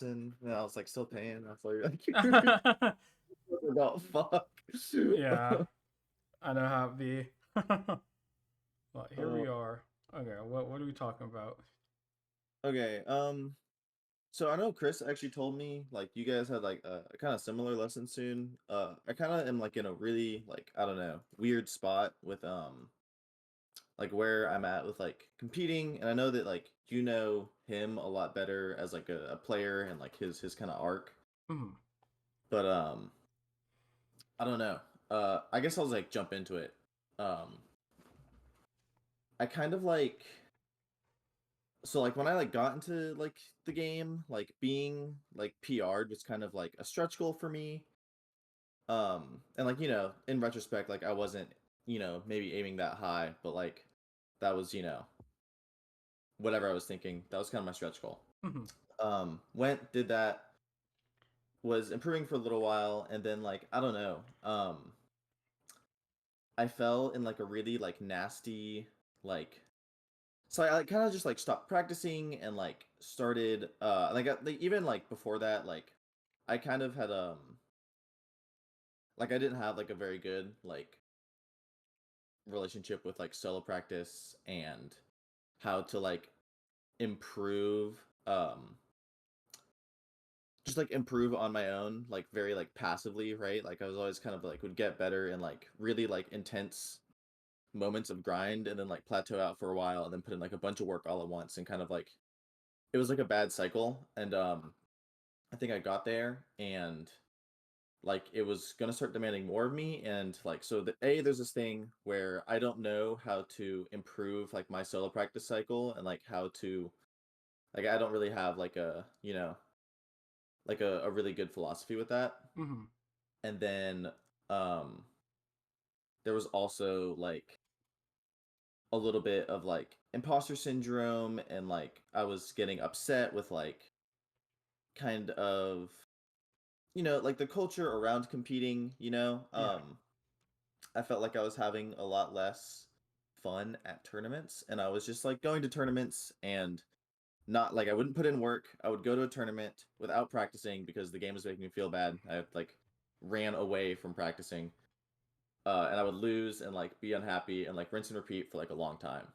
and I was like still paying. I was like, about fuck. Yeah, I know how it be. Well, here uh, we are. Okay, what are we talking about? okay. So I know Chris actually told me like you guys had like a kind of similar lesson soon. I kind of am like in a really like I don't know weird spot with like where I'm at with like competing, and I know that like you know him a lot better as like a player and like his kind of arc, Mhm. but I don't know. I guess I'll like jump into it. Um, I kind of like so like when I like got into like the game, like being like PR'd was kind of like a stretch goal for me. And like in retrospect, like I wasn't maybe aiming that high, but like that was whatever I was thinking. That was kind of my stretch goal. Mhm. Went did that, was improving for a little while, and then like I don't know. I fell in like a really like nasty like so I like kind of just like stopped practicing and like started like, like even like before that like I kind of had like I didn't have like a very good like relationship with like solo practice and how to like improve just like improve on my own like very like passively, right? Like I was always kind of like would get better in like really like intense moments of grind and then like plateau out for a while and then put in like a bunch of work all at once and kind of like it was like a bad cycle. And I think I got there and like it was gonna start demanding more of me. And like so there's this thing where I don't know how to improve like my solo practice cycle and like how to like I don't really have like a like a really good philosophy with that. Mhm. And then um there was also like a little bit of like imposter syndrome, and like I was getting upset with like kind of like the culture around competing. Yeah. I felt like I was having a lot less fun at tournaments, and I was just like going to tournaments and not like I wouldn't put in work. I would go to a tournament without practicing because the game was making me feel bad. I like ran away from practicing, and I would lose and like be unhappy and like rinse and repeat for like a long time.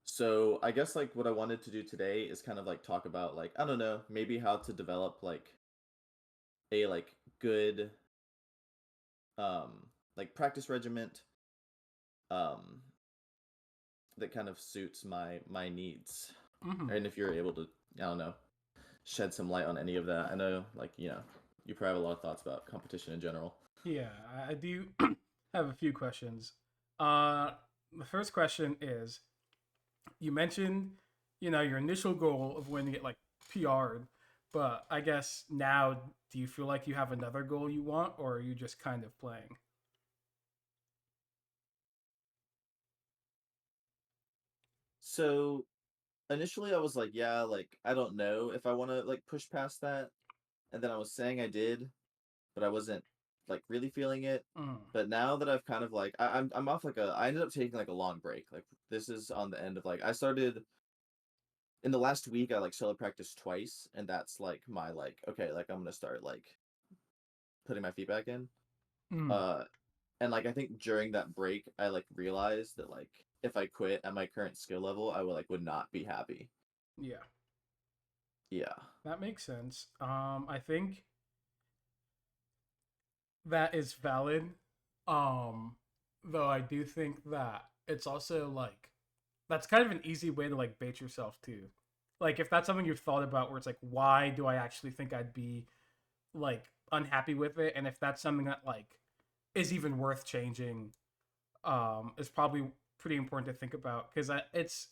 So I guess like what I wanted to do today is kind of like talk about like I don't know, maybe how to develop like a like good um like practice regiment um that kind of suits my needs. Mhm. And if you're able to, I don't know, shed some light on any of that. I know like, you probably have a lot of thoughts about competition in general. Yeah, I do have a few questions. Uh, the first question is, you mentioned, your initial goal of when to get like PR'd, but I guess now, do you feel like you have another goal you want, or are you just kind of playing? So initially I was like, yeah, like I don't know if I want to like push past that. And then I was saying I did, but I wasn't like really feeling it. Mm. But now that I've kind of like I'm off like I ended up taking like a long break. Like this is on the end of like I started in the last week. I like solo practiced twice, and that's like my like okay, like I'm gonna start like putting my feet back in. Mm. Uh and like I think during that break I like realized that like if I quit at my current skill level, I would not be happy. Yeah, Yeah. that makes sense. I think that is valid. Um, though I do think that it's also like that's kind of an easy way to like bait yourself too. Like if that's something you've thought about where it's like, why do I actually think I'd be like unhappy with it? And if that's something that like is even worth changing, is probably pretty important to think about because it's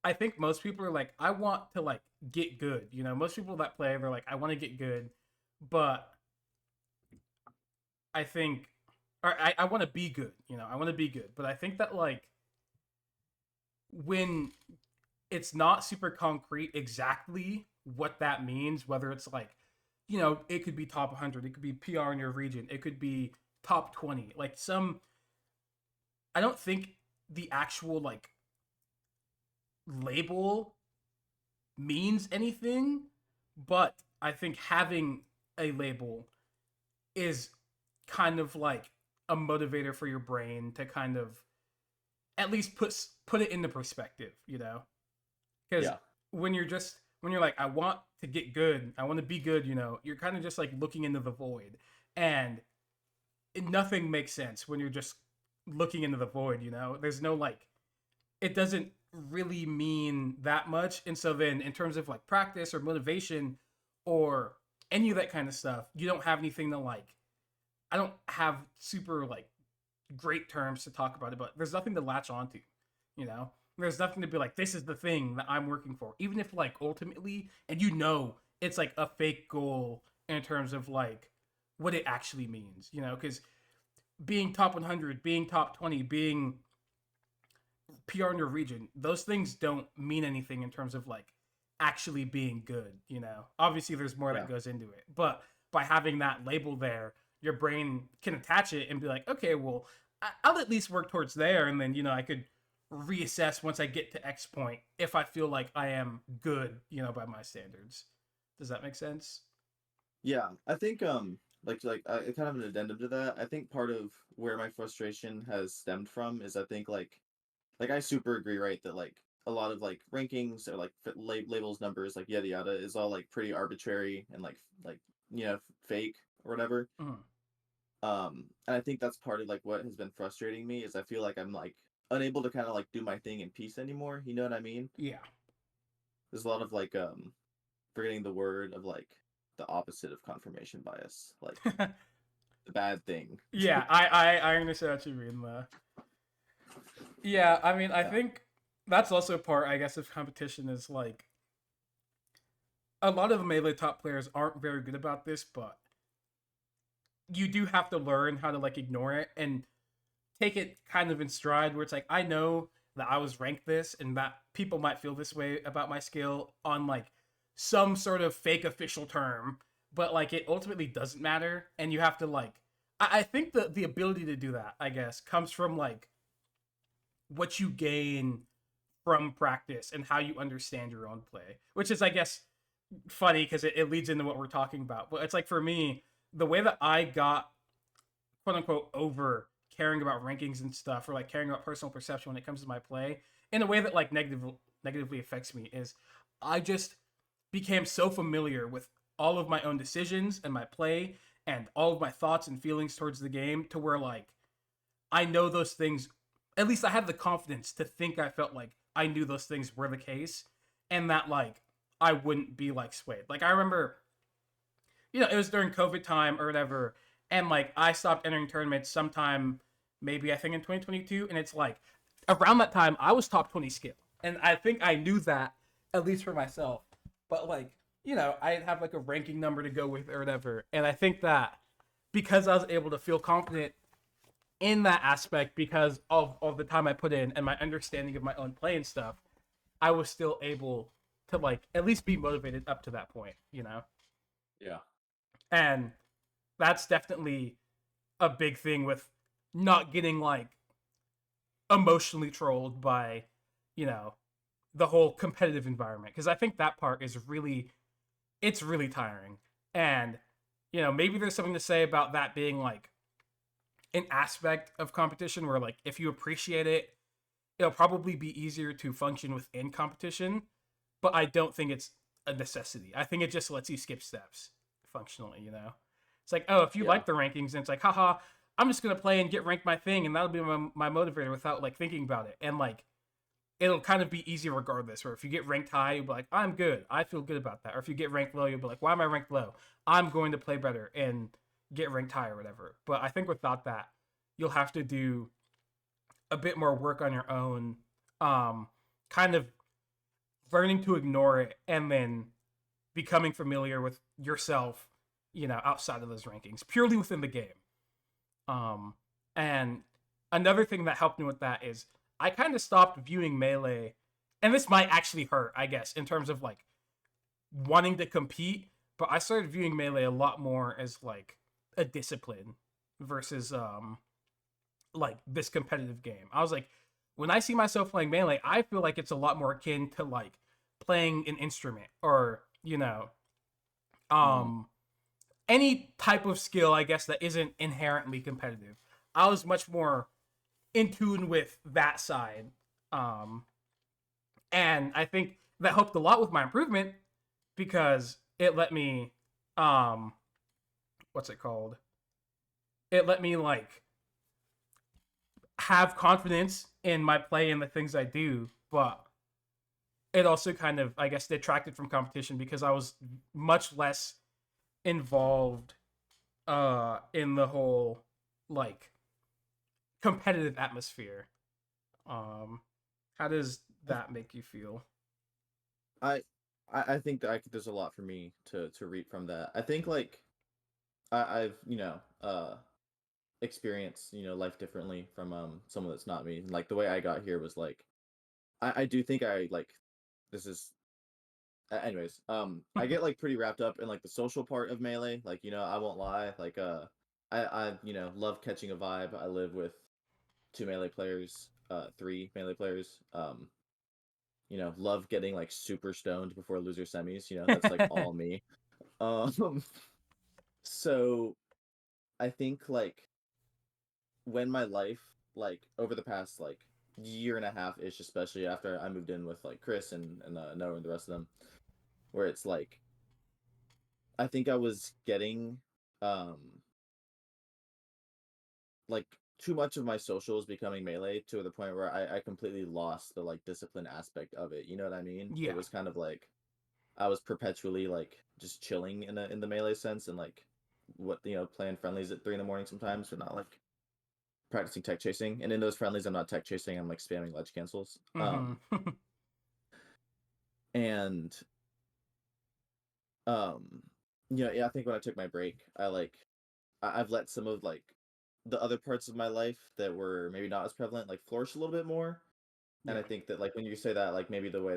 I think most people are like, I want to like get good. Most people that play, they're like, I want to get good, but I think, or I want to be good. I want to be good, but I think that like when it's not super concrete exactly what that means, whether it's like, it could be top 100, it could be PR in your region, it could be top 20, like I don't think the actual like label means anything, but I think having a label is kind of like a motivator for your brain to kind of at least put it into perspective, you know? Because Yeah. when you're like, I want to get good, I want to be good, you know, you're kind of just like looking into the void, and nothing makes sense when you're just looking into the void, you know? There's no like, it doesn't really mean that much. And so then in terms of like practice or motivation or any of that kind of stuff, you don't have anything to like, I don't have super like great terms to talk about it, but there's nothing to latch onto, you know? There's nothing to be like, this is the thing that I'm working for. Even if like ultimately, and you know, it's like a fake goal in terms of like what it actually means, you know? Because being top 100, being top 20, being PR in your region, those things don't mean anything in terms of like actually being good, you know? Obviously, there's more Yeah. that goes into it, but by having that label there, your brain can attach it and be like, okay, well, I'll at least work towards there. And then, you know, I could reassess once I get to X point if I feel like I am good, you know, by my standards. Does that make sense? Yeah, I think kind of an addendum to that. I think part of where my frustration has stemmed from is I think like I super agree, right, that like a lot of like rankings or like labels, numbers, like yada yada is all like pretty arbitrary and like fake or whatever. Mhm. And I think that's part of like what has been frustrating me is I feel like I'm like unable to kind of like do my thing in peace anymore. You know what I mean? Yeah. There's a lot of like forgetting the word of like the opposite of confirmation bias, like the bad thing. Yeah, I understand what you mean there. Yeah, I mean, I Yeah. think that's also part, I guess, of competition is like a lot of the melee top players aren't very good about this, but you do have to learn how to like ignore it and take it kind of in stride where it's like I know that I was ranked this and that people might feel this way about my skill on like some sort of fake official term, but like it ultimately doesn't matter and you have to like I think the ability to do that, I guess, comes from like what you gain from practice and how you understand your own play, which is I guess funny because it leads into what we're talking about. But it's like for me, the way that I got quote unquote over caring about rankings and stuff or like caring about personal perception when it comes to my play in a way that like negatively affects me is I just became so familiar with all of my own decisions and my play and all of my thoughts and feelings towards the game to where like I know those things, at least I had the confidence to think I felt like I knew those things were the case and that like I wouldn't be like swayed. Like I remember, you know, it was during COVID time or whatever, and like I stopped entering tournaments sometime maybe I think in 2022, and it's like around that time I was top 20 skill, and I think I knew that at least for myself, but like you know I have like a ranking number to go with or whatever, and I think that because I was able to feel confident in that aspect because of the time I put in and my understanding of my own play and stuff, I was still able to like at least be motivated up to that point, you know? Yeah. And that's definitely a big thing with not getting like emotionally trolled by, you know, the whole competitive environment. Cause I think that part is really, it's really tiring. And, you know, maybe there's something to say about that being like an aspect of competition where like if you appreciate it, it'll probably be easier to function within competition. But I don't think it's a necessity. I think it just lets you skip steps functionally, you know? It's like, oh, if you Yeah. like the rankings, and it's like, haha, I'm just gonna play and get ranked my thing, and that'll be my motivator without like thinking about it. And like it'll kind of be easy regardless. Or if you get ranked high, you'll be like, I'm good. I feel good about that. Or if you get ranked low, you'll be like, why am I ranked low? I'm going to play better and get ranked high or whatever. But I think without that, you'll have to do a bit more work on your own, kind of learning to ignore it and then becoming familiar with yourself, you know, outside of those rankings, purely within the game. Um, and another thing that helped me with that is I kind of stopped viewing melee, and this might actually hurt, I guess, in terms of like wanting to compete, but I started viewing melee a lot more as like a discipline versus like this competitive game. I was like, when I see myself playing melee, I feel like it's a lot more akin to like playing an instrument or, Mm. um any type of skill, I guess, that isn't inherently competitive. I was much more in tune with that side. Um, and I think that helped a lot with my improvement because it let me, um, what's it called? It let me like have confidence in my play and the things I do, but it also kind of, I guess, detracted from competition because I was much less involved in the whole like competitive atmosphere. Um, how does I that make you feel? I I think that there's a lot for me to reap from that. I think like I've experienced life differently from someone that's not me. Like the way I got here was like I do think I like this is anyways, I get like pretty wrapped up in like the social part of Melee. Like, I won't lie. Like I love catching a vibe. I live with two Melee players, three Melee players. Love getting like super stoned before loser semis. That's like all me. Um so I think like when my life like over the past like year and a half ish, especially after I moved in with like Chris and Noah and the rest of them, where it's like I think I was getting um like too much of my socials becoming Melee to the point where I completely lost the like discipline aspect of it. You know what I mean? It Yeah. was kind of like I was perpetually like just chilling in the Melee sense and like what playing friendlies at 3 in the morning sometimes, but not like practicing tech chasing. And in those friendlies I'm not tech chasing, I'm like spamming ledge cancels. Mm-hmm. And um yeah, I think when I took my break, I've let some of like the other parts of my life that were maybe not as prevalent like flourish a little bit more. And Yeah. I think that like when you say that, like maybe the way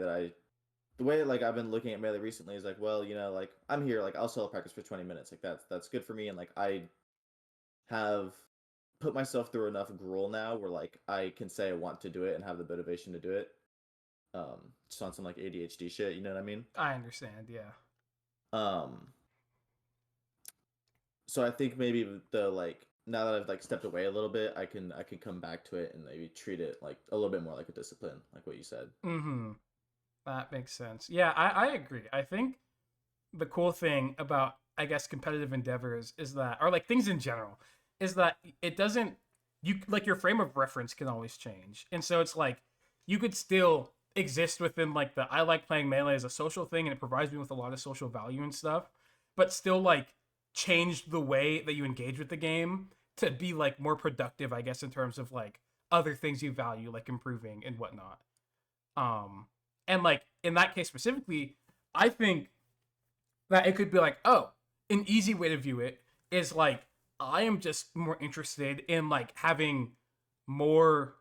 like I've been looking at Melee recently is like, well, like I'm here, like I'll solo practice for 20 minutes, like that's good for me, and like I have put myself through enough gruel now where like I can say I want to do it and have the motivation to do it. Just on some like ADHD shit, you know what I mean? I understand. Yeah. Um, so I think maybe the like now that I've like stepped away a little bit, I can come back to it and maybe treat it like a little bit more like a discipline, like what you said. Mm-hmm. That makes sense. Yeah, I agree. I think the cool thing about, I guess, competitive endeavors is that, or like things in general, is that it doesn't, you like your frame of reference can always change. And so it's like you could still exist within like the I like playing Melee as a social thing and it provides me with a lot of social value and stuff, but still like change the way that you engage with the game to be like more productive, I guess, in terms of like other things you value, like improving and whatnot. Um, and like in that case specifically, I think that it could be like, oh, an easy way to view it is like I am just more interested in like having more,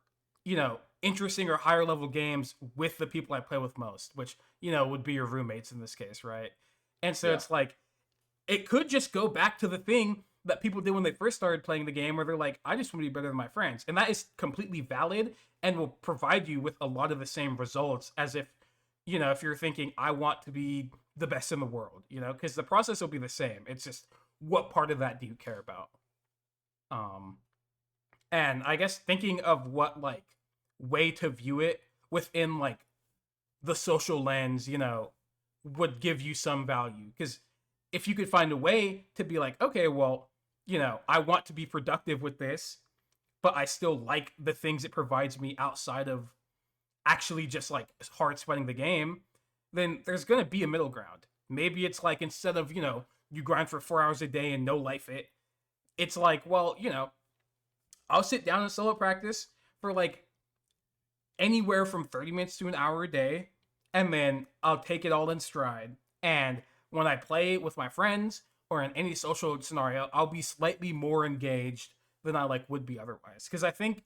interesting or higher level games with the people I play with most, which, would be your roommates in this case, right? And so Yeah. it's like it could just go back to the thing that people did when they first started playing the game where they're like, I just want to be better than my friends. And that is completely valid and will provide you with a lot of the same results as if, if you're thinking, I want to be the best in the world, because the process will be the same. It's just what part of that do you care about? Um, and I guess thinking of what like way to view it within like the social lens, would give you some value. Because if you could find a way to be like, okay, well, I want to be productive with this, but I still like the things it provides me outside of actually just like hard sweating the game, then there's gonna be a middle ground. Maybe it's like instead of, you grind for 4 hours a day and no life it's like, well, I'll sit down and solo practice for like anywhere from 30 minutes to an hour a day, and then I'll take it all in stride. And when I play with my friends or in any social scenario, I'll be slightly more engaged than I like would be otherwise. Because I think,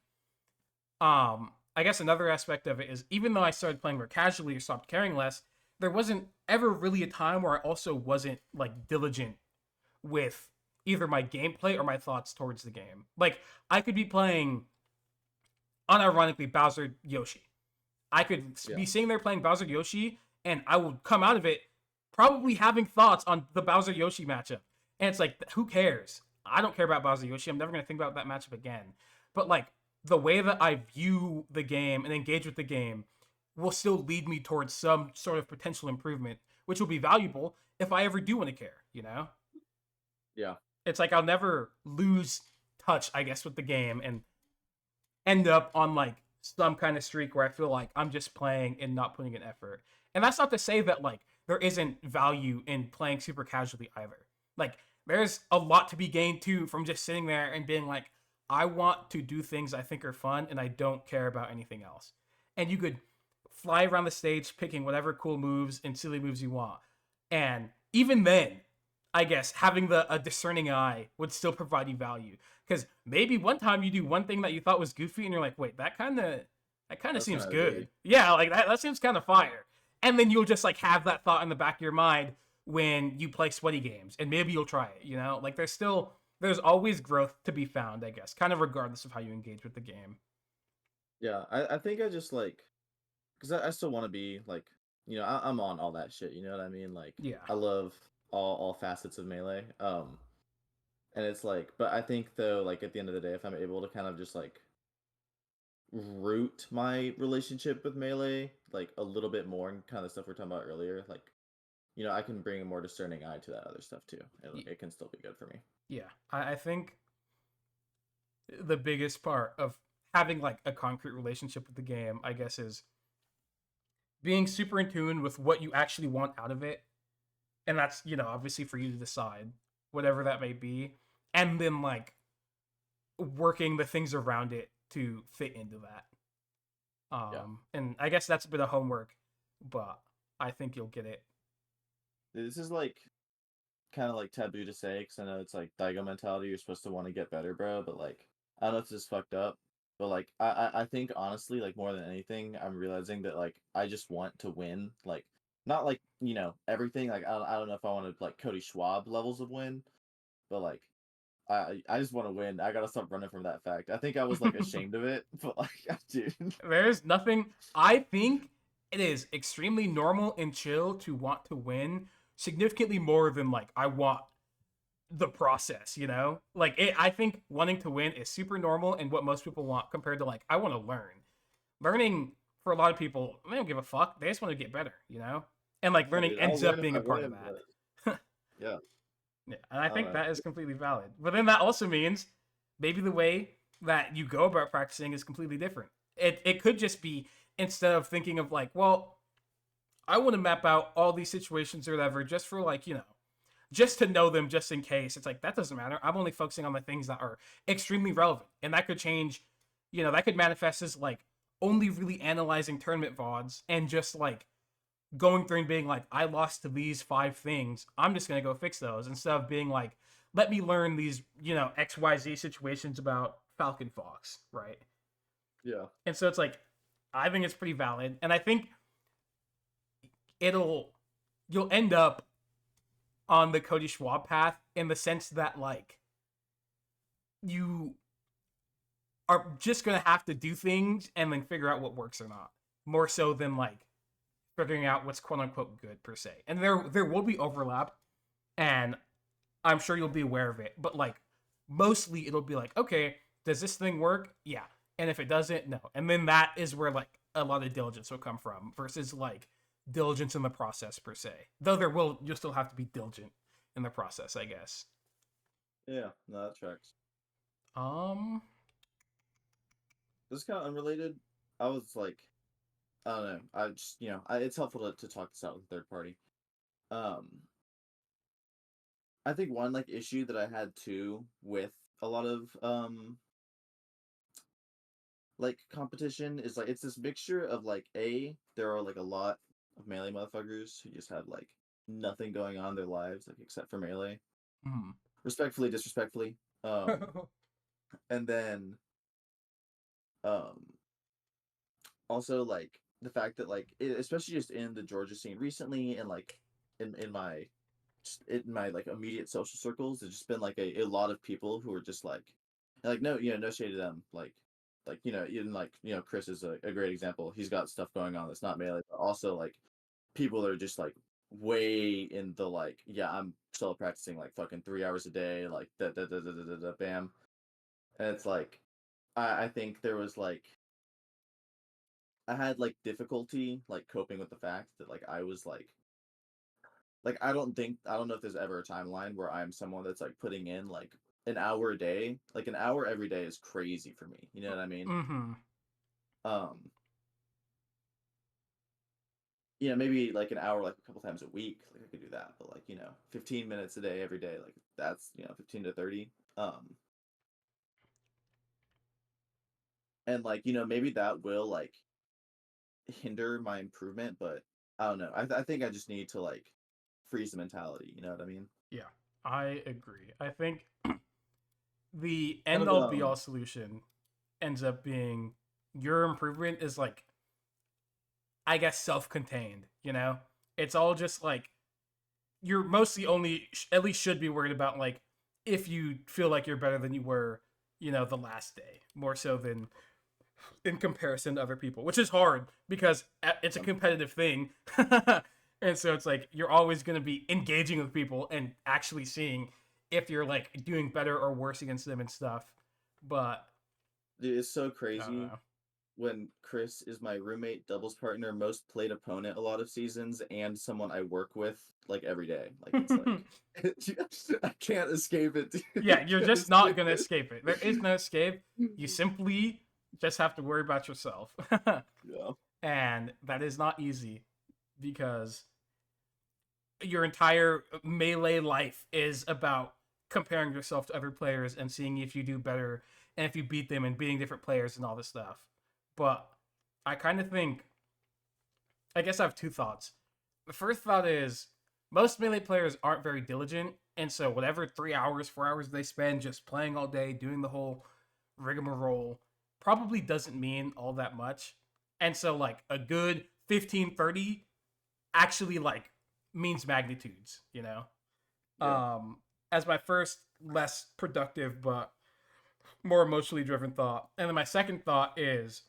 I guess another aspect of it is even though I started playing more casually or stopped caring less, there wasn't ever really a time where I also wasn't like diligent with either my gameplay or my thoughts towards the game. Like I could be playing unironically Bowser Yoshi. I could Yeah. be sitting there playing Bowser Yoshi and I will come out of it probably having thoughts on the Bowser Yoshi matchup. And it's like, who cares? I don't care about Bowser Yoshi. I'm never gonna think about that matchup again. But like the way that I view the game and engage with the game will still lead me towards some sort of potential improvement, which will be valuable if I ever do want to care, you know? Yeah. It's like I'll never lose touch, I guess, with the game and end up on like some kind of streak where I feel like I'm just playing and not putting in effort. And that's not to say that like there isn't value in playing super casually either. Like there's a lot to be gained too from just sitting there and being like, I want to do things I think are fun and I don't care about anything else. And you could fly around the stage picking whatever cool moves and silly moves you want. And even then, I guess having a discerning eye would still provide you value. Because maybe one time you do one thing that you thought was goofy, and you're like, "Wait, that kind of That's seems kind of good. good. Yeah, like that seems kind of fire." And then you'll just like have that thought in the back of your mind when you play sweaty games, and maybe you'll try it. You know, like there's always growth to be found. I guess, kind of regardless of how you engage with the game. Yeah, I think I just like, because I still want to be like, I'm on all that shit. You know what I mean? Like, Yeah, I love all facets of Melee. And it's like, but I think though, like at the end of the day, if I'm able to kind of just like root my relationship with Melee like a little bit more and kind of stuff we're talking about earlier, like I can bring a more discerning eye to that other stuff too, and Y- it can still be good for me. yeah. I think the biggest part of having like a concrete relationship with the game, I guess, is being super in tune with what you actually want out of it. And that's, obviously for you to decide, whatever that may be. And then like working the things around it to fit into that. Yeah, And I guess that's a bit of homework, but I think you'll get it. this is like kind of like taboo to say because I know it's like Daigo mentality. You're supposed to want to get better, bro. But like, I don't know if this is fucked up. But like, I think honestly, like more than anything, I'm realizing that like I just want to win. Like, not like everything. Like, I don't know if I want to like Cody Schwab levels of win, but like I just want to win. I gotta stop running from that fact. I think I was like ashamed of it, but like, dude, There's nothing. I think it is extremely normal and chill to want to win significantly more than like I want the process, you know? Like I think wanting to win is super normal and what most people want compared to like I want to learn. Learning for a lot of people, they don't give a fuck. They just want to get better, you know? And like yeah, learning dude, I'll ends win up if being I a part of win, that. but yeah, Yeah, and I I don't think know. that is completely valid. But then that also means maybe the way that you go about practicing is completely different. It could just be instead of thinking of like, well, I want to map out all these situations or whatever just for like, just to know them just in case. It's like that doesn't matter. I'm only focusing on the things that are extremely relevant. And that could change, that could manifest as like only really analyzing tournament VODs and just like going through and being like, I lost to these five things. I'm just gonna go fix those instead of being like, let me learn these, XYZ situations about Falcon Fox, right? Yeah, And so it's like, I think it's pretty valid. And I think it'll you'll end up on the Cody Schwab path in the sense that like you are just gonna have to do things and then figure out what works or not. More so than like figuring out what's quote unquote good per se. And there will be overlap, and I'm sure you'll be aware of it. But like mostly it'll be like, okay, does this thing work? Yeah. And if it doesn't, no. And then that is where like a lot of diligence will come from versus like diligence in the process per se. Though you'll still have to be diligent in the process, I guess. yeah, no, that tracks. Um This is kind of unrelated. I was like, I don't know. I just, it's helpful to talk this out with a third party. Um, I think one like issue that I had too with a lot of like competition is like it's this mixture of like there are like a lot of melee motherfuckers who just have like nothing going on in their lives like except for melee, hmm. respectfully, disrespectfully. And then um also like the fact that like especially just in the Georgia scene recently and like in my just in my like immediate social circles, there's just been like a lot of people who are just like no, no shade to them, like even like Chris is a great example. He's got stuff going on that's not melee, but also like people are just like way in the like, yeah, I'm still practicing like fucking 3 hours a day, like bam. And it's like I think there was like I had like difficulty like coping with the fact that like I was like I don't know if there's ever a timeline where I'm someone that's like putting in like an hour a day. Like an hour every day is crazy for me. You know what I mean? Mm-hmm. Um maybe like an hour like a couple times a week, like I could do that. But like, 15 minutes a day every day, like that's, 15 to 30. And like, maybe that will like hinder my improvement, but I don't know. I think I just need to like freeze the mentality, you know what I mean? Yeah, I agree. I think the Kind end of all be all solution ends up being your improvement is like, I guess, self contained, you know? It's all just like, you're mostly only, at least should be worried about like, if you feel like you're better than you were, the last day, more so than in comparison to other people, which is hard because it's a competitive thing. And so it's like you're always going to be engaging with people and actually seeing if you're like doing better or worse against them and stuff. But Dude, it's so I don't crazy know. when Chris is my roommate, doubles partner, most played opponent a lot of seasons, and someone I work with like every day. Like it's like I can't escape it, dude. I Yeah, you're can't just not escape going to it. escape it. There is no escape. You simply just have to worry about yourself. Yeah. And that is not easy because your entire melee life is about comparing yourself to other players and seeing if you do better and if you beat them and beating different players and all this stuff. But I kind of think, I guess I have two thoughts. The first thought is most melee players aren't very diligent, and so whatever 3 hours, 4 hours they spend just playing all day, doing the whole rigmarole, probably doesn't mean all that much. And so, like, a good 15, 30 actually, like, means magnitudes, you know? Yeah. As my first less productive but more emotionally driven thought. And then my second thought is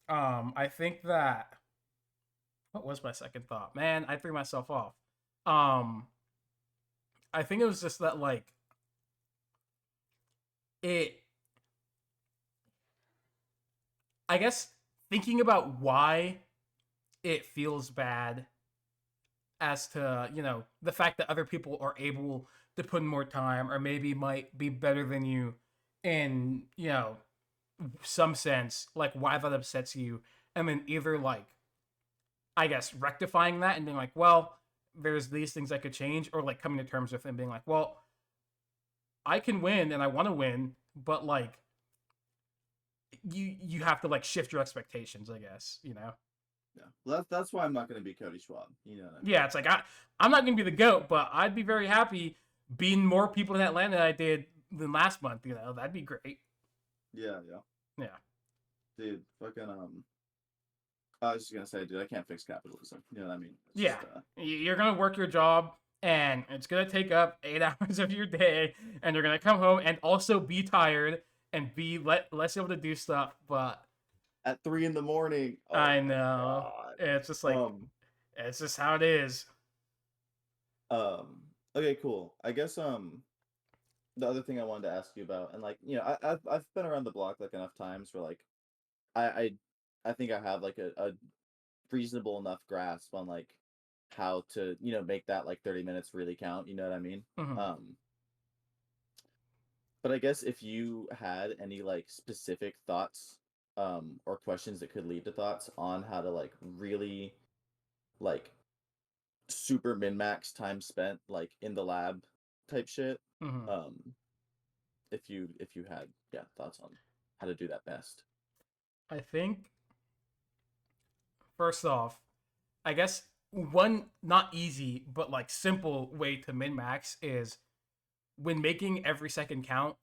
I think that what was my second thought? Man, I threw myself off. Um I think it was just that like it I guess thinking about why it feels bad as to, the fact that other people are able to put in more time or maybe might be better than you in, some sense, like why that upsets you, and then either like I guess rectifying that and being like, well, there's these things I could change, or like coming to terms with it and being like, well, I can win and I want to win, but like you have to like shift your expectations, I guess, Yeah. Well, that's why I'm not gonna be Cody Schwab. You know what I mean? Yeah, it's like I'm not gonna be the goat, but I'd be very happy beating more people in Atlanta than I did than last month. That'd be great. Yeah, yeah. Yeah, Dude, fucking I was just gonna say, dude, I can't fix capitalism. You know what I mean? It's yeah. just You're gonna work your job, and it's gonna take up 8 hours of your day, and you're gonna come home and also be tired and be less able to do stuff. But at 3 in the morning. Oh I my know god. it's just like Um it's just how it is. um okay, cool. I guess the other thing I wanted to ask you about, and like, I've been around the block like enough times where like I I I think I have like a reasonable enough grasp on like how to, make that like 30 minutes really count, you know what I mean? Mhm. Um but I guess if you had any like specific thoughts or questions that could lead to thoughts on how to like really like super min max time spent like in the lab type shit. Mhm. Um if you had, yeah, thoughts on how to do that best. I think first off, I guess one not easy but like simple way to min max is when making every second count,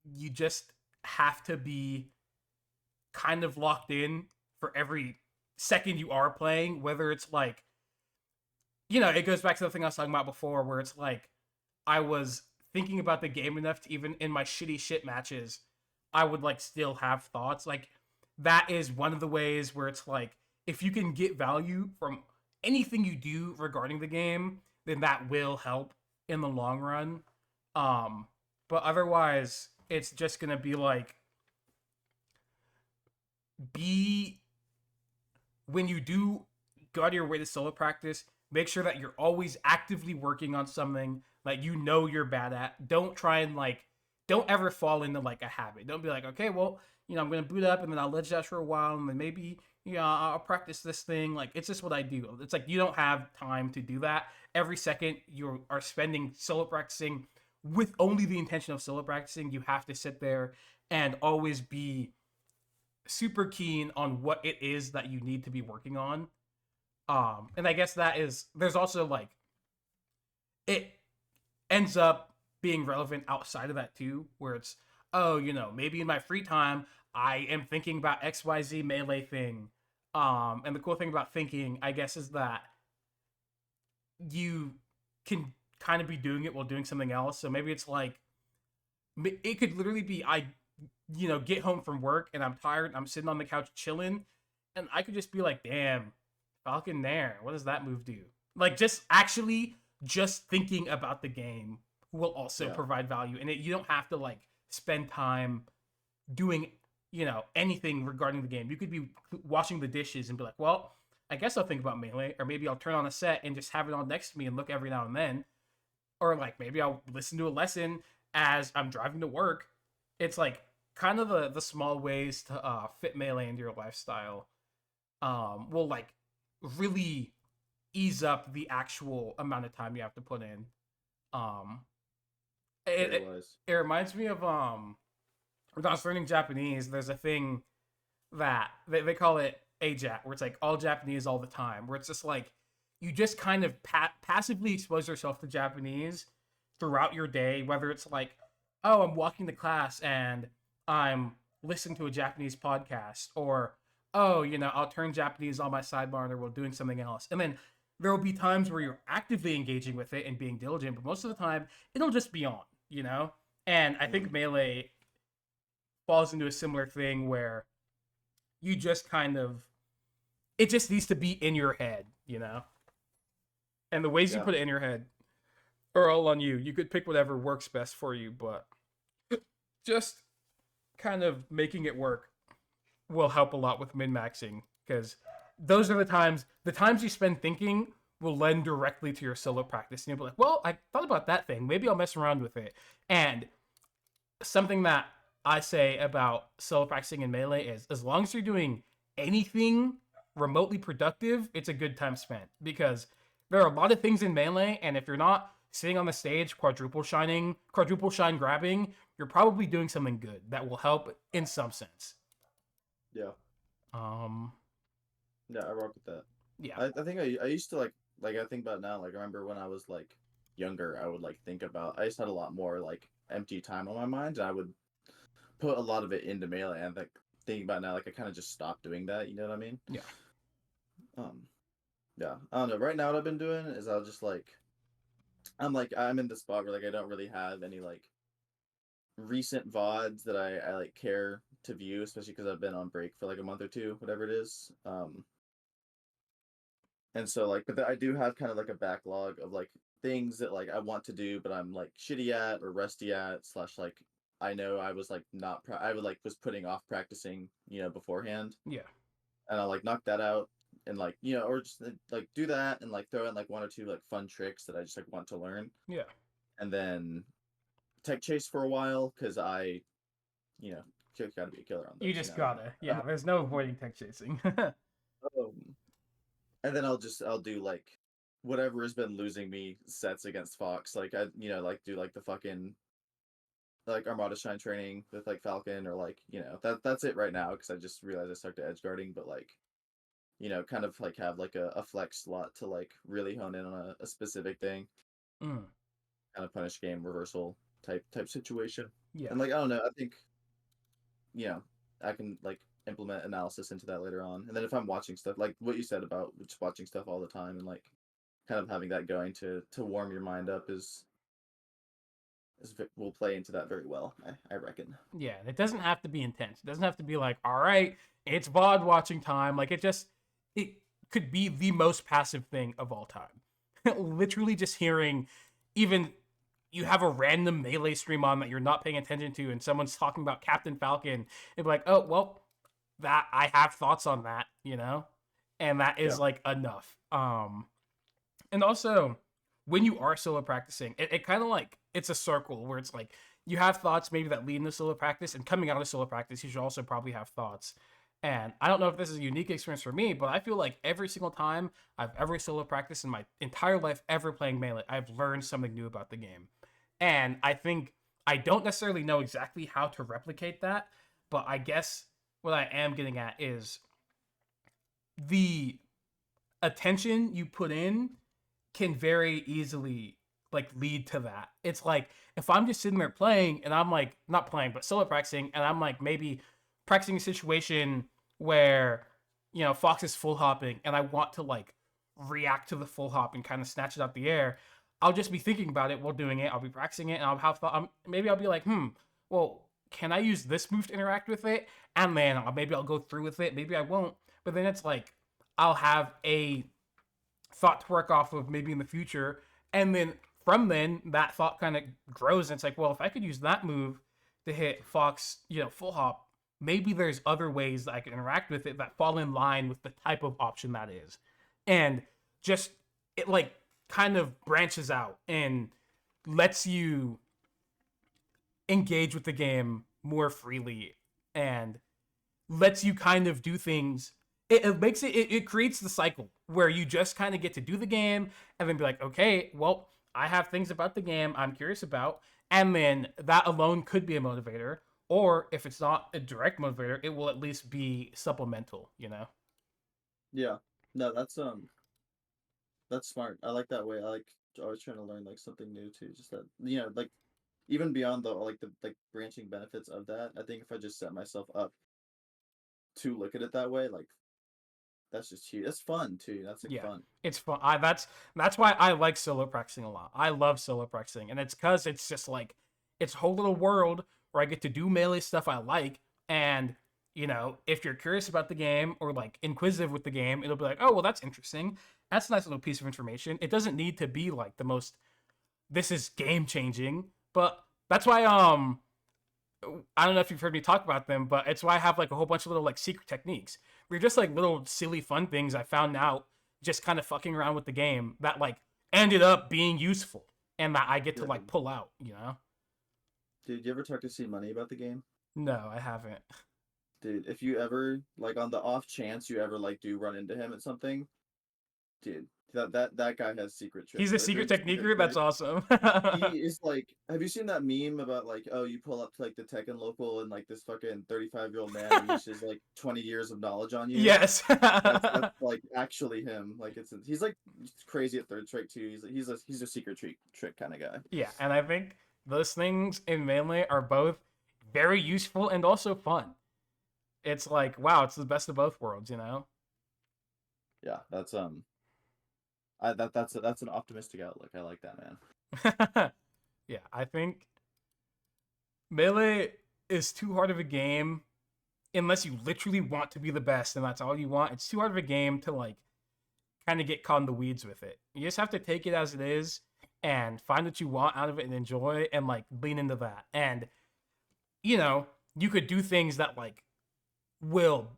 you just have to be kind of locked in for every second you are playing, whether it's like, it goes back to the thing I was talking about before, where it's like I was thinking about the game enough to even in my shitty shit matches, I would like still have thoughts. Like that is one of the ways where it's like if you can get value from anything you do regarding the game, then that will help in the long run. But otherwise, it's just gonna be like, be when you do go out of your way to solo practice, make sure that you're always actively working on something that you know you're bad at. Don't try and like, don't ever fall into like a habit. Don't be like, okay, well, I'm gonna boot up and then I'll ledge dash for a while and then maybe I'll practice this thing. Like, it's just what I do. It's like you don't have time to do that. Every second you are spending solo practicing with only the intention of solo practicing. You have to sit there and always be super keen on what it is that you need to be working on. And I guess that is, there's also like, it ends up being relevant outside of that too, where it's, oh, maybe in my free time I am thinking about XYZ melee thing. And the cool thing about thinking, I guess, is that you can kind of be doing it while doing something else. So maybe it's like, it could literally be, I get home from work and I'm tired, I'm sitting on the couch chilling, and I could just be like, damn, Falcon Nair, what does that move do? Like, just thinking about the game will also provide value. And you don't have to like spend time doing, anything regarding the game. You could be washing the dishes and be like, well, I guess I'll think about melee, or maybe I'll turn on a set and just have it on next to me and look every now and then. Or like maybe I'll listen to a lesson as I'm driving to work. It's like kind of the small ways to fit melee into your lifestyle will like really ease up the actual amount of time you have to put in. Um, it reminds me of when I was learning Japanese. There's a thing that they call it AJAP, where it's like all Japanese all the time, where it's just like you just kind of passively expose yourself to Japanese throughout your day, whether it's like, oh, I'm walking to class and I'm listening to a Japanese podcast, or oh, I'll turn Japanese on my sidebar while doing something else. And then there will be times where you're actively engaging with it and being diligent, but most of the time it'll just be on, And I think Melee falls into a similar thing where you just kind of, it just needs to be in your head, And the ways you put it in your head are all on you. You could pick whatever works best for you, but just kind of making it work will help a lot with min-maxing, because those are the times you spend thinking will lend directly to your solo practice. And you'll be like, well, I thought about that thing. Maybe I'll mess around with it. And something that I say about solo practicing in Melee is, as long as you're doing anything remotely productive, it's a good time spent, because there are a lot of things in Melee, and if you're not sitting on the stage quadruple shine grabbing, you're probably doing something good that will help in some sense. Yeah. Yeah, I rock with that. Yeah. I think I used to like I think about it now, like I remember when I was like younger, I would like think about, I just had a lot more like empty time on my mind, and I would put a lot of it into Melee, and like thinking about it now, like I kind of just stopped doing that, you know what I mean? Yeah. Yeah. I don't know. Right now what I've been doing is I'll just like, I'm in the spot where like I don't really have any like recent VODs that I like care to view, especially because I've been on break for like a month or two, whatever it is. And so like, but I do have kind of like a backlog of like things that like I want to do, but I'm like shitty at or rusty at, slash like I know I was like not I would like was putting off practicing, beforehand. Yeah. And I'll like knock that out and like, or just like do that and like throw in like one or two like fun tricks that I just like want to learn. Yeah. And then tech chase for a while, because I, gotta be a killer on those. You just gotta. Yeah, there's no avoiding tech chasing. And then I'll do like whatever has been losing me sets against Fox. Like I, like do like the fucking like Armada Shine training with like Falcon, or like, that's it right now, because I just realized I started edge guarding, but like, kind of like have like a flex slot to like really hone in on a specific thing. Kind of punish game reversal type situation. Yeah. And like, I don't know, I think, I can like implement analysis into that later on. And then if I'm watching stuff, like what you said about just watching stuff all the time and like kind of having that going to warm your mind up will play into that very well, I reckon. Yeah, it doesn't have to be intense. It doesn't have to be like, all right, it's VOD watching time. Like it could be the most passive thing of all time. Literally just hearing, even you have a random Melee stream on that you're not paying attention to, and someone's talking about Captain Falcon, and be like, oh, well, that I have thoughts on that, you know? And that is Yeah. like enough. And also, when you are solo practicing, it kind of like it's a circle where it's like you have thoughts maybe that lead into solo practice, and coming out of solo practice, you should also probably have thoughts. And I don't know if this is a unique experience for me, but I feel like every single time I've ever solo practiced in my entire life ever playing Melee, I've learned something new about the game. And I think I don't necessarily know exactly how to replicate that, but I guess what I am getting at is the attention you put in can very easily like lead to that. It's like if I'm just sitting there playing and I'm like not playing but solo practicing, and I'm like maybe practicing a situation where Fox is full hopping and I want to like react to the full hop and kind of snatch it out the air. I'll just be thinking about it while doing it. I'll be practicing it and I'll have thought. Maybe I'll be like, well, can I use this move to interact with it? And then maybe I'll go through with it. Maybe I won't. But then it's like I'll have a thought to work off of maybe in the future, and then from then that thought kind of grows, and it's like, well, if I could use that move to hit Fox, full hop, maybe there's other ways that I can interact with it that fall in line with the type of option that is. And just it like kind of branches out and lets you engage with the game more freely, and lets you kind of do things. It makes it creates the cycle where you just kind of get to do the game and then be like, okay, well, I have things about the game I'm curious about, and then that alone could be a motivator. Or if it's not a direct motivator, it will at least be supplemental, Yeah. No, that's smart. I like that way. I like always trying to learn like something new too. Just that like even beyond the like branching benefits of that, I think if I just set myself up to look at it that way, like that's just huge. That's fun too. That's like Yeah, fun. it's fun. That's why I like solo practicing a lot. I love solo practicing, and it's because it's just like it's a whole little world where I get to do Melee stuff I like. And if you're curious about the game or like inquisitive with the game, it'll be like, oh well, that's interesting. That's a nice little piece of information. It doesn't need to be like the most. This is game changing, but that's why I don't know if you've heard me talk about them, but it's why I have like a whole bunch of little like secret techniques. We're just like little silly fun things I found out just kind of fucking around with the game that like ended up being useful and that I get to Yeah. like pull out. Dude, you ever talk to C Money about the game? No, I haven't. Dude, if you ever like on the off chance you ever like do run into him at something, dude, that guy has secret He's tricks. a Like secret there's a secret techniquer. That's trick. awesome. He is like, have you seen that meme about like, oh, you pull up to like the Tekken local and like this fucking 35-year-old man unleashes like 20 years of knowledge on you? Yes. That's like actually him. Like he's like crazy at third strike too. He's a secret trick kind of guy. Yeah, and I think those things in Melee are both very useful and also fun. It's like, wow, it's the best of both worlds. Yeah, that's an optimistic outlook. I like that, man. Yeah, I think Melee is too hard of a game unless you literally want to be the best and that's all you want. It's too hard of a game to like kind of get caught in the weeds with it. You just have to take it as it is and find what you want out of it and enjoy and like lean into that. And you could do things that like will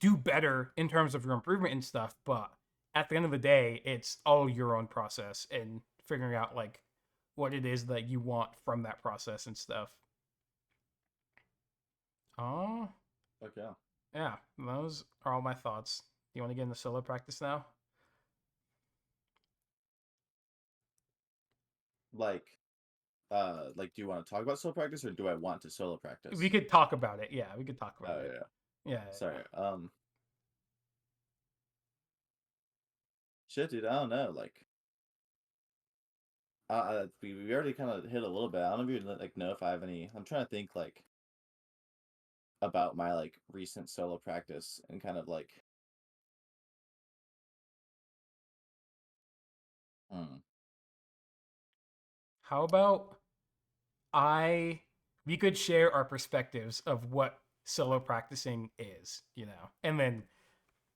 do better in terms of your improvement and stuff, but at the end of the day, it's all your own process and figuring out like what it is that you want from that process and stuff. Oh, Okay. yeah, those are all my thoughts. You want to get into solo practice now? Like, like, do you want to talk about solo practice or do I want to solo practice? We could talk about it. Yeah, we could talk about Oh it. yeah. Yeah. Sorry. Shit, dude. I don't know. Like, we already kind of hit a little bit. I don't even like know if I have any. I'm trying to think like about my like recent solo practice and kind of like. Hmm. How about we could share our perspectives of what solo practicing is, and then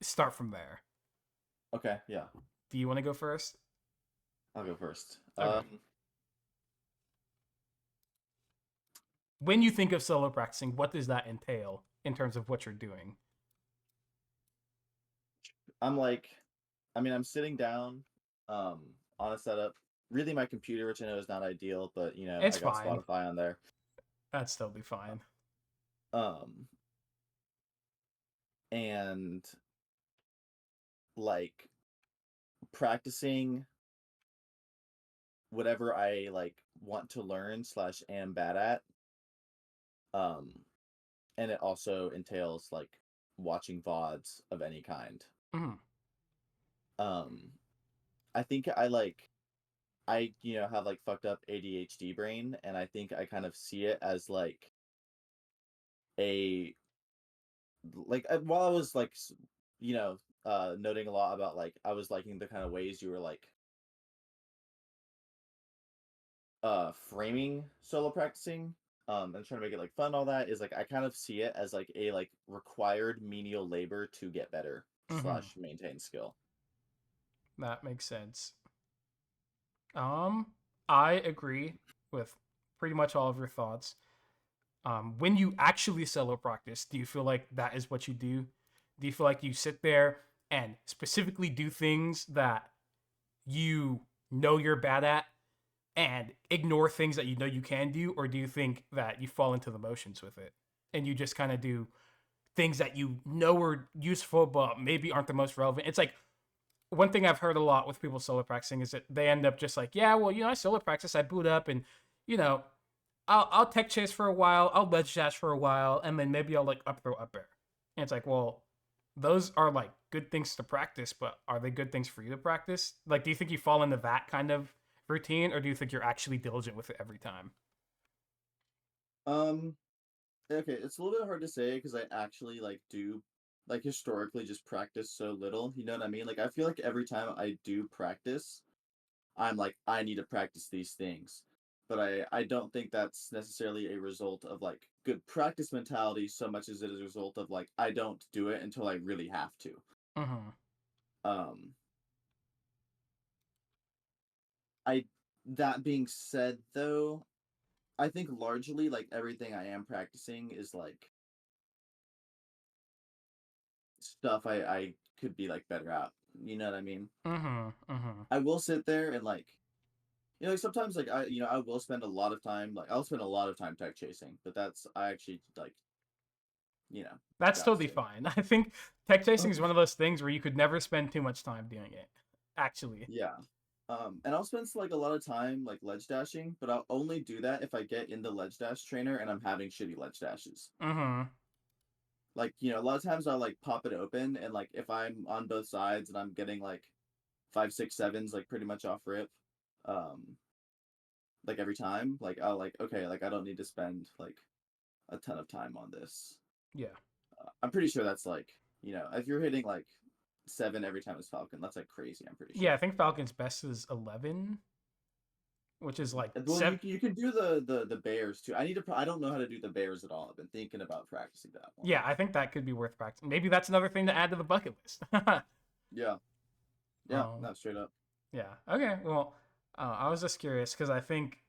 start from there. Okay, yeah, Do you want to go first? I'll go first. Okay. When you think of solo practicing, what does that entail in terms of what you're doing? I'm like, I mean, I'm sitting down, um, on a setup. Really, my computer, which I know is not ideal, but It's I got fine. Spotify on there. That's totally fine. Um, and like practicing whatever I like want to learn slash am bad at. Um, and it also entails like watching VODs of any kind. Mhm. Um, I think I have like fucked up ADHD brain, and I think I kind of see it as like a while I was like noting a lot about like I was liking the kind of ways you were like framing solo practicing and trying to make it like fun. All that is like I kind of see it as like a like required menial labor to get better Mhm. slash maintain skill. That makes sense. Um, I agree with pretty much all of your thoughts. When you actually solo practice, do you feel like that is what you do? Do you feel like you sit there and specifically do things that you know you're bad at and ignore things that you know you can do? Or do you think that you fall into the motions with it and you just kind of do things that you know are useful but maybe aren't the most relevant? It's like one thing I've heard a lot with people solo practicing is that they end up just like, yeah, well, I solo practice, I boot up, and you know, I'll tech chase for a while, I'll ledge dash for a while, and then maybe I'll like up throw up air. And it's like, well, those are like good things to practice, but are they good things for you to practice? Like, do you think you fall into that kind of routine, or do you think you're actually diligent with it every time? Um, okay, it's a little bit hard to say because I actually like do like historically just practice so little. You know what I mean? Like I feel like every time I do practice, I'm like I need to practice these things. But I don't think that's necessarily a result of like good practice mentality so much as it is a result of like I don't do it until I really have to. Mm-hmm. Um I that being said though, I think largely like everything I am practicing is like stuff I could be like better at. You know what I mean? Mm-hmm. Mm-hmm. I will sit there and like like sometimes like I will spend a lot of time like I'll spend a lot of time tech chasing, but that's I actually like you know That's that's totally it. fine. I think tech chasing is one of those things where you could never spend too much time doing it. Actually. Yeah. And I'll spend like a lot of time like ledge dashing, but I'll only do that if I get in the ledge dash trainer and I'm having shitty ledge dashes. Mm-hmm. Like, a lot of times I'll like pop it open and like if I'm on both sides and I'm getting like five, six, sevens, like pretty much off rip, um, like every time, like I'll like, okay, like I don't need to spend like a ton of time on this. Yeah. I'm pretty sure that's like, if you're hitting like seven every time as Falcon, that's like crazy, I'm pretty Yeah, I sure. think Falcon's best is 11, which is like Well, you seven. can you can do the bears too. I don't know how to do the bears at all. I've been thinking about practicing that more. Yeah, I think that could be worth practicing. Maybe that's another thing to add to the bucket list. Yeah, yeah, um, not straight up. yeah. Okay. Well, I was just curious because I think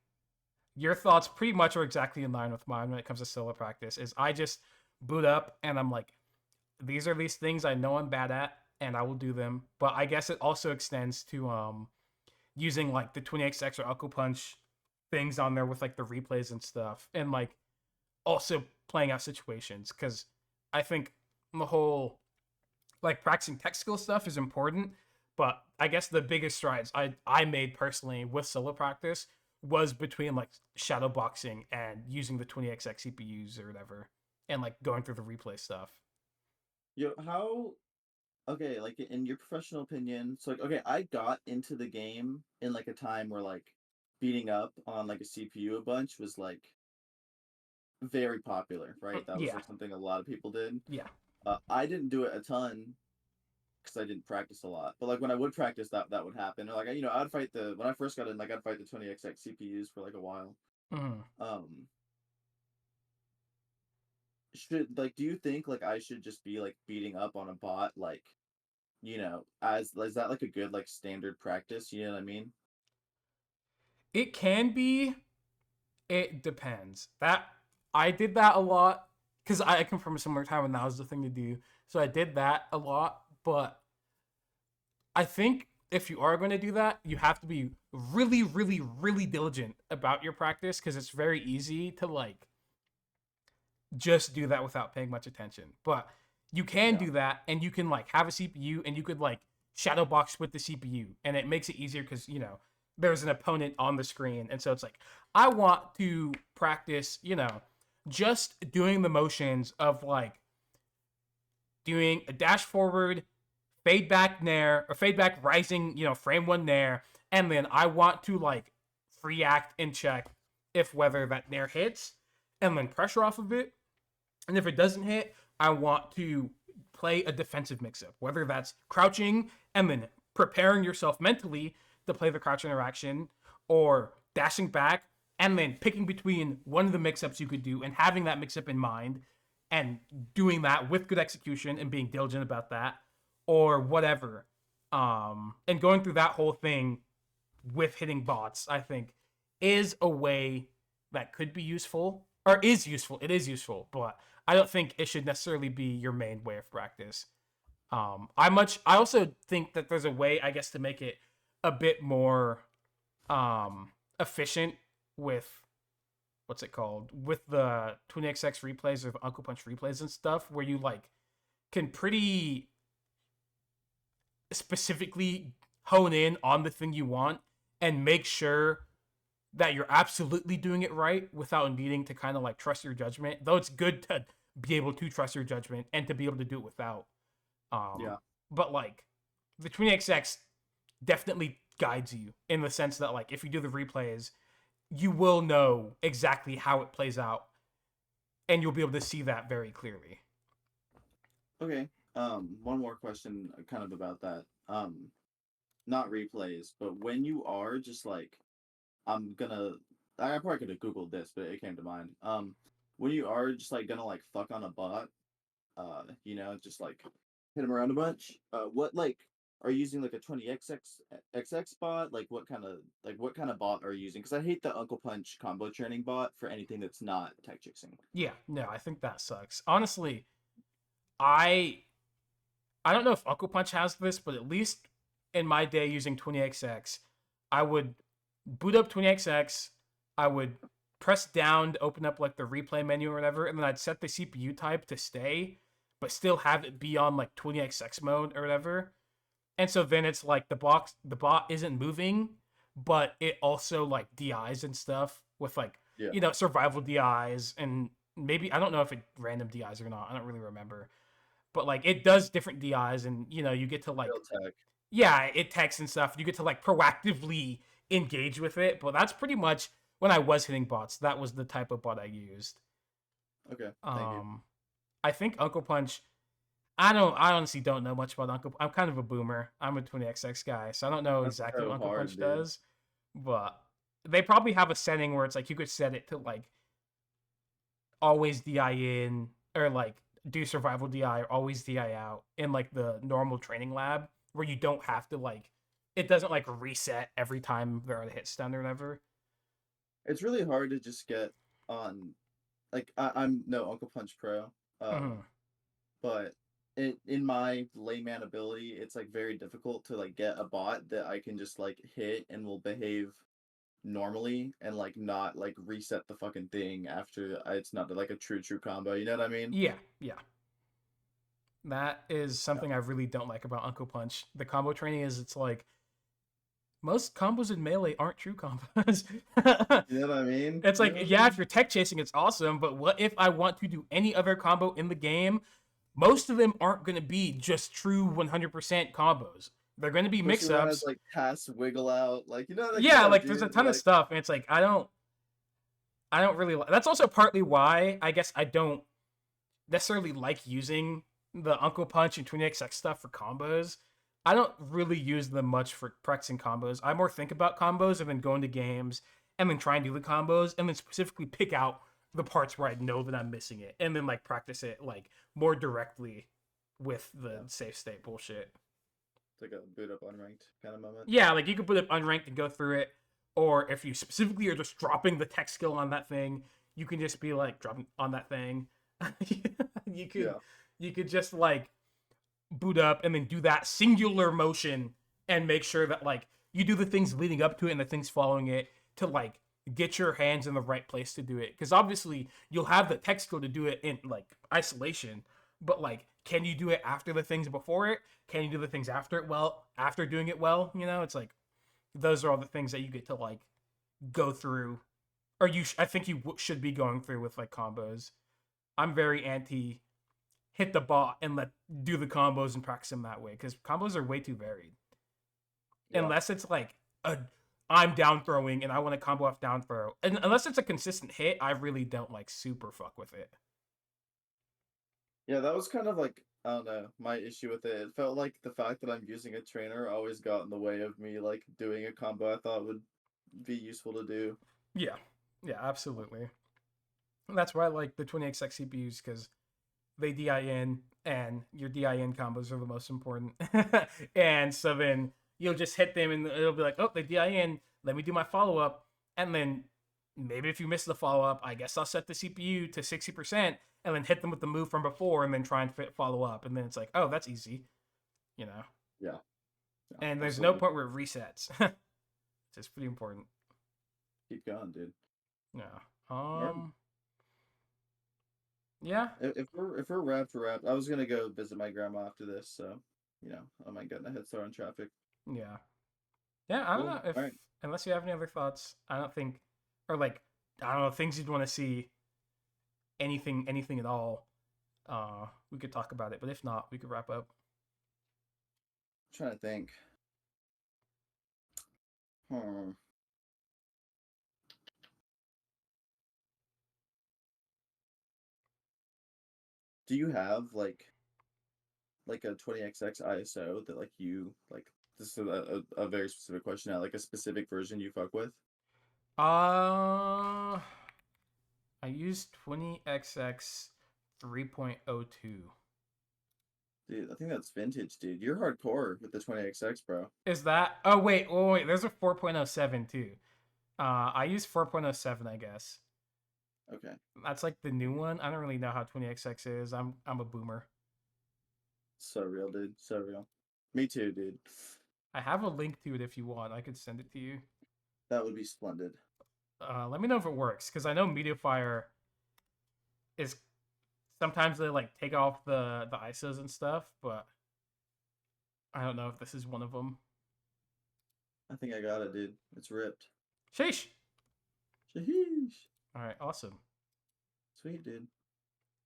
your thoughts pretty much are exactly in line with mine when it comes to solo practice. Is I just boot up and I'm like, these are these things I know I'm bad at, and I will do them. But I guess it also extends to using like the 20xx or Uncle Punch things on there with like the replays and stuff, and like also playing out situations because I think the whole like practicing tech skill stuff is important. But I guess the biggest strides I made personally with solo practice was between like shadow boxing and using the 20xx CPUs or whatever, and like going through the replay stuff. How okay, like in your professional opinion, so like okay, I got into the game in like a time where like beating up on like a CPU a bunch was like very popular, right? That was Yeah, like something a lot of people did. yeah. I didn't do it a ton because I didn't practice a lot. But like when I would practice, that would happen. Or like I'd fight the when I first got in, like I'd fight the 20xx CPUs for like a while. Mm. Um, should like do you think like I should just be like beating up on a bot like as is that like a good like standard practice? You know what I mean? It can be. It depends. That I did that a lot because I come from a similar time when that was the thing to do. So I did that a lot, but I think if you are going to do that, you have to be really, really, really diligent about your practice because it's very easy to like just do that without paying much attention. But you can Yeah. do that and you can like have a CPU and you could like shadow box with the CPU and it makes it easier because, there's an opponent on the screen. And so it's like, I want to practice, just doing the motions of like doing a dash forward, fade back nair, or fade back rising, frame one nair. And then I want to like free act and check if whether that nair hits and then pressure off of it. And if it doesn't hit, I want to play a defensive mix-up, whether that's crouching and then preparing yourself mentally to play the crouch interaction, or dashing back and then picking between one of the mix-ups you could do and having that mix-up in mind and doing that with good execution and being diligent about that, or whatever. And going through that whole thing with hitting bots, I think, is a way that could be useful or is useful. It is useful, but I don't think it should necessarily be your main way of practice. I also think that there's a way, I guess, to make it a bit more efficient with what's it called, with the 20xx replays or Uncle Punch replays and stuff, where you like can pretty specifically hone in on the thing you want and make sure that you're absolutely doing it right without needing to kind of like trust your judgment. Though it's good to be able to trust your judgment and to be able to do it without. Yeah. But like the 20xx definitely guides you in the sense that like if you do the replays, you will know exactly how it plays out and you'll be able to see that very clearly. Okay. One more question kind of about that. Not replays, but when you are just like I probably could have Googled this, but it came to mind. When you are just like gonna like fuck on a bot, just like hit him around a bunch. What like are you using like a 20xx bot? What kind of bot are you using? Because I hate the Uncle Punch combo training bot for anything that's not tech chixing. Yeah, no, I think that sucks. Honestly, I I don't know if Uncle Punch has this, but at least in my day using 20xx, I would boot up 20xx, I would press down to open up like the replay menu or whatever, and then I'd set the CPU type to stay, but still have it be on like 20xx mode or whatever. And so then it's like the bot isn't moving, but it also like DIs and stuff with like, Yeah. survival DIs and maybe I don't know if it random DIs or not. I don't really remember. But like it does different DIs and you get to like Real tech. yeah, it texts and stuff. You get to like proactively engage with it, but that's pretty much when I was hitting bots, that was the type of bot I used. Okay. Thank you. I think Uncle Punch. I honestly don't know much about Uncle. I'm kind of a boomer. I'm a 20xx guy, so I don't know That's exactly what so Uncle hard, Punch dude. does. But they probably have a setting where it's like you could set it to like always DI in or like do survival DI or always DI out in like the normal training lab where you don't have to like it doesn't like reset every time they're at a hit stun or whatever. It's really hard to just get on. Like I'm no Uncle Punch Pro. Mm-hmm. But in my layman ability, it's like very difficult to like get a bot that I can just like hit and will behave normally and like not like reset the fucking thing after it's not like a true combo. You know what I mean? Yeah, yeah. That is something I really don't like about Uncle Punch. The combo training is it's like most combos in melee aren't true combos. You know what I mean? It's You like, know what I yeah, if mean? you're tech chasing, it's awesome, but what if I want to do any other combo in the game? Most of them aren't going to be just true 100% combos. They're going to be Especially mix when it has ups. like pass wiggle out, like like come Yeah, on, like there's a dude, ton of stuff, and it's like I don't really. That's also partly why I guess I don't necessarily like using the Uncle Punch and 20xx stuff for combos. I don't really use them much for practicing combos. I more think about combos and then go into games and then try and do the combos and then specifically pick out the parts where I know that I'm missing it and then like practice it like more directly with the yeah. safe state bullshit. like a boot up unranked kind of moment. Yeah, like you could put it unranked and go through it, or if you specifically are just dropping the tech skill on that thing, you can just be like dropping on that thing. you could Yeah, you could just like boot up and then do that singular motion and make sure that like you do the things leading up to it and the things following it to like get your hands in the right place to do it, because obviously you'll have the tech skill to do it in like isolation, but like can you do it after the things before it, can you do the things after it well, after doing it well, it's like those are all the things that you get to like go through, or I think you should be going through with like combos. I'm very anti hit the bot and let do the combos and practice them that way, because combos are way too varied. yeah, Unless it's like a I'm down throwing and I want to combo off down throw, and unless it's a consistent hit, I really don't like super fuck with it. yeah. That was kind of like, I don't know, my issue with it. It felt like the fact that I'm using a trainer always got in the way of me like doing a combo I thought would be useful to do. Yeah, yeah, absolutely. And that's why I like the 20XX CPUs, because they DIN and your DIN combos are the most important. And so then you'll just hit them and it'll be like, oh, they DIN. Let me do my follow up. And then maybe if you miss the follow up, I guess I'll set the CPU to 60% and then hit them with the move from before and then try and follow up. And then it's like, oh, that's easy, you know? Yeah, yeah, And there's no absolutely. point where it resets. It's pretty important. Keep going, dude. Yeah. All right. Yeah. If we're wrapped, I was gonna go visit my grandma after this, so I might get in a head start on traffic. Yeah. Yeah, I don't Cool. know if All right. unless you have any other thoughts, I don't think, or like I don't know, things you'd want to see, anything at all. We could talk about it, but if not, we could wrap up. Trying to think. Hmm. Do you have like a 20XX ISO that like you like? This is a very specific question now. Like a specific version you fuck with? Uh, I used 20XX 3.02. Dude, I think that's vintage, dude. You're hardcore with the 20XX, bro. Is that? Oh wait, wait. There's a 4.07 too. I use 4.07, I guess. Okay. That's like the new one. I don't really know how 20XX is. I'm a boomer. So real, dude. So real. Me too, dude. I have a link to it if you want. I could send it to you. That would be splendid. Let me know if it works, because I know MediaFire is sometimes they like take off the ISOs and stuff, but I don't know if this is one of them. I think I got it, dude. It's ripped. Sheesh. Sheesh. All right, awesome. Sweet, dude.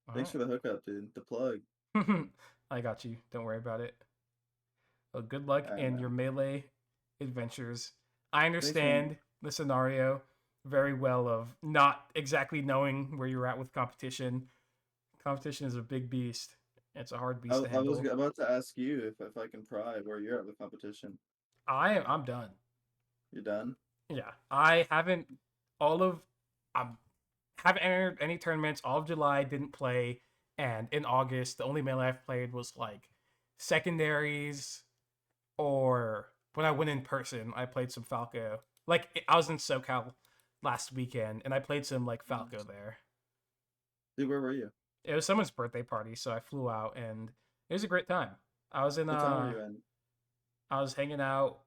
All Thanks for the hookup, dude. The plug. right, I got you. Don't worry about it. Well, good luck All right, in man. your melee adventures. I Thanks, man. understand the scenario very well of not exactly knowing where you're at with competition. Competition is a big beast. It's a hard beast to I was handle. about to ask you if I can pry where you're at with competition. I'm done. You done? Yeah, I haven't all of I haven't entered any tournaments. All of July didn't play, and in August the only melee I've played was like secondaries, or when I went in person I played some Falco. Like I was in SoCal last weekend and I played some like Falco Nice. there. Dude, where were you? It was someone's birthday party, so I flew out and it was a great time. I was in What town were you in? I was hanging out.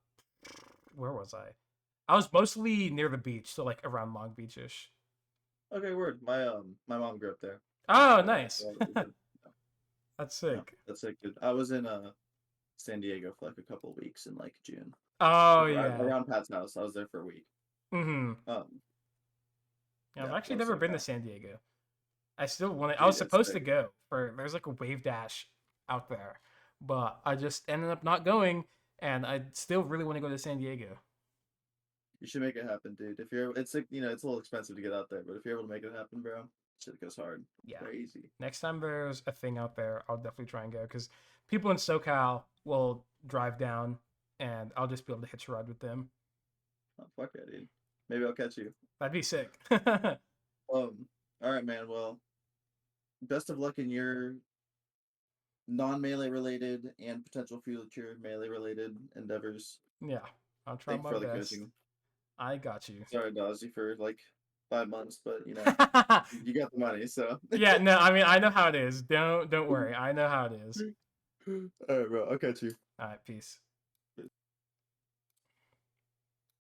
Where was I? I was mostly near the beach, so like around Long Beachish. Okay, word. My mom grew up there. Oh, So nice. well, we did. That's No, sick. that's it, dude. I was in San Diego for like a couple of weeks in like June. Oh Like yeah. around Pat's house. I was there for a week. Mm-hmm. Um, Yeah, I've yeah, actually love never been to SoCal. San Diego. I still want to. I was Dude, it's supposed to sick. go for. There's like a wave dash out there, but I just ended up not going, and I still really want to go to San Diego. You should make it happen, dude. If you're, it's like it's a little expensive to get out there, but if you're able to make it happen, bro, shit goes hard. Yeah. Crazy. Next time there's a thing out there, I'll definitely try and go, because people in SoCal will drive down, and I'll just be able to hitch a ride with them. Oh, fuck yeah, dude. Maybe I'll catch you. That'd be sick. All right, man. Well, best of luck in your non-melee related and potential future melee related endeavors. Yeah, I'll try Thank you my for the best. coaching. I got you. Sorry, Dozzy, for like 5 months, but you got the money, so. Yeah, no, I mean I know how it is. Don't worry. I know how it is. All right, bro. I'll catch you. All right, peace.